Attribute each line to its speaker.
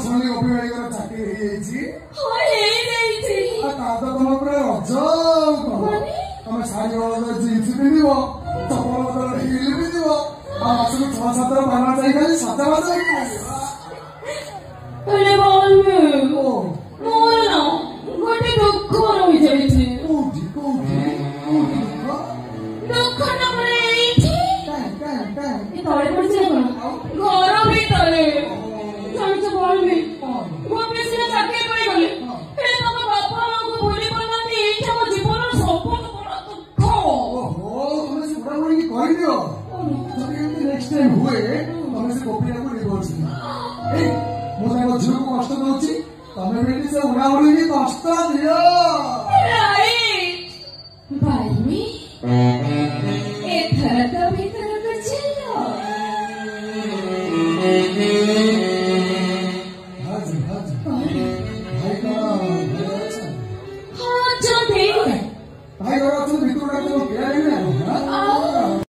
Speaker 1: ଶୁଣି ଅଭିଭାରିକର ଚାକିରି ହେଇଯାଇଛି ତା ତ ତମ ପୁରା ରଜ ତମେ ଶାଢୀ ବଦଳ ଜିନ୍ସ ପିନ୍ଧିବ ଚପଲ ବଦଳ ହିଲ୍ ପିନ୍ଧିବ ଆଉ ମାସକୁ 6-7 ବାନା ଯାଇ ଖାଲି ସଜବାଜ ହେଇକି
Speaker 2: ଗୋଟେ ଦୁଃଖ ରହିଯାଇଛି
Speaker 1: କୋଉଠି
Speaker 2: ଦୁଃଖ ଟା ମୋର ଏଇଠି ତଳେ ପଡିଛି କଣ ଘର ଭିତରେ ଜାଣିଛ କହିବି ଭୁବନେଶ୍ୱର ଚାକିରି ପାଇଗଲେ ହେଲେ ତମ ବାପା ମାଙ୍କୁ ଭୁଲି ପାରୁନାହାନ୍ତି ଏଇଟା ମୋ ଜୀବନର ସବୁଠୁ ବଡ ଦୁଃଖ
Speaker 1: ତମେ ସେ ବୁଢାବୁଢୀ କହିଦିଅ ଯଦି ଏମିତି ନେକ୍ସଟ ଟାଇମ ହୁଏ ତମେ ସେ କପିଟାକୁ ଡିଭୋର୍ସ ଏଇ ମୁଁ ତାଙ୍କ ଝିଅକୁ କଷ୍ଟ ଦଉଛି ତମେ ବି ସେ ବୁଢାବୁଢୀ କଷ୍ଟ ଦିଅ